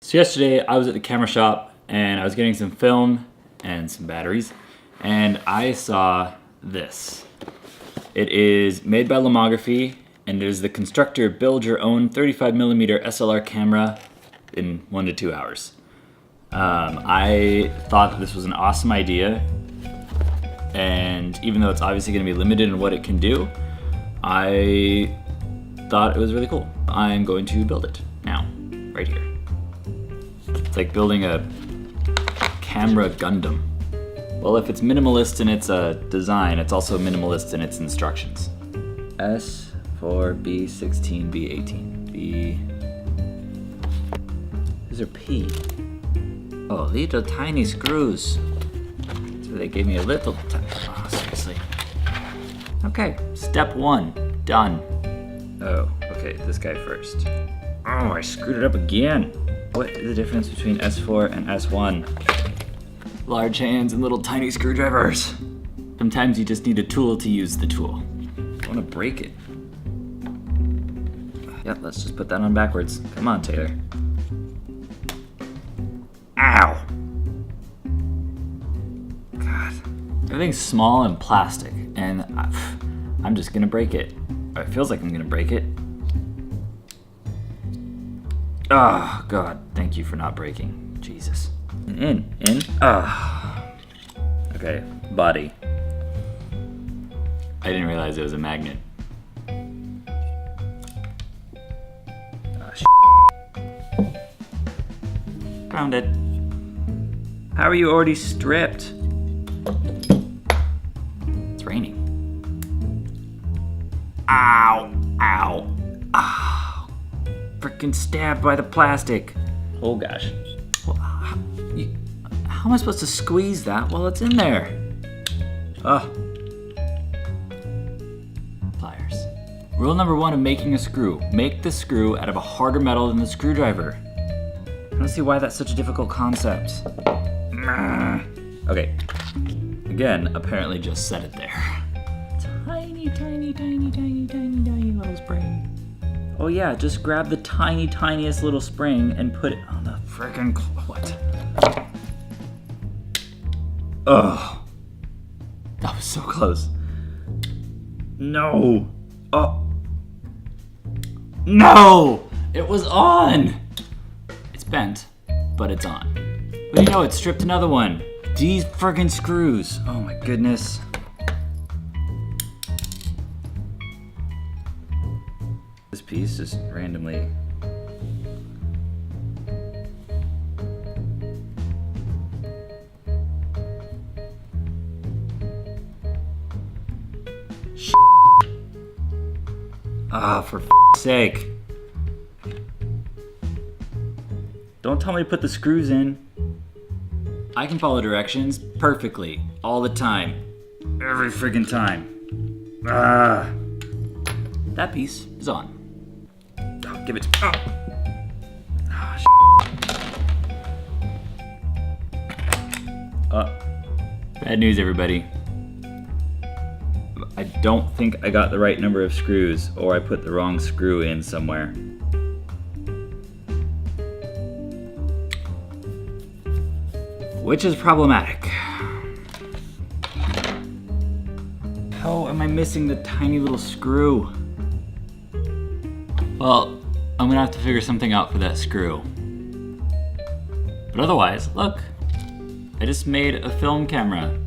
So yesterday I was at the camera shop and I was getting some film and some batteries, and I saw this. It is made by Lomography, and it is the constructor build your own 35mm SLR camera in 1 to 2 hours. I thought that this was an awesome idea, and even though it's obviously going to be limited in what it can do, I thought it was really cool. I'm going to build it now, right here. It's like building a camera Gundam. Well, if it's minimalist in its design, it's also minimalist in its instructions. S for B16, B18, B... These are P. Oh, little tiny screws. So they gave me a little oh, seriously. Okay, step 1, done. Oh, okay, this guy first. Oh, I screwed it up again. What is the difference between S4 and S1? Large hands and little tiny screwdrivers. Sometimes you just need a tool to use the tool. I want to break it. Yep, let's just put that on backwards. Come on, Taylor. Ow! God. Everything's small and plastic, and I'm just gonna break it. Or it feels like I'm gonna break it. Oh, God, thank you for not breaking. Jesus. In. Okay, body. I didn't realize it was a magnet. Found it. How are you already stripped? It's raining. Ow, ow, ow. Frickin' stabbed by the plastic. Oh gosh. Well, how am I supposed to squeeze that while it's in there? Ugh. Pliers. Rule number 1 of making a screw. Make the screw out of a harder metal than the screwdriver. I don't see why that's such a difficult concept. Okay. Again, apparently just set it there. Tiny, tiny, tiny, tiny, tiny, tiny little spring. Oh yeah, just grab the tiny, tiniest little spring and put it on the frickin' what? Ugh. That was so close. No. Oh. No! It was on! It's bent, but it's on. But you know, it stripped another one. These friggin' screws. Oh my goodness. This piece just randomly. Ah, for f***'s sake. Don't tell me to put the screws in. I can follow directions perfectly, all the time. Every friggin' time. Ah. That piece is on. Oh, give it to me. Oh. Bad news, everybody. I don't think I got the right number of screws, or I put the wrong screw in somewhere. Which is problematic. How am I missing the tiny little screw? Well, I'm gonna have to figure something out for that screw. But otherwise, look, I just made a film camera.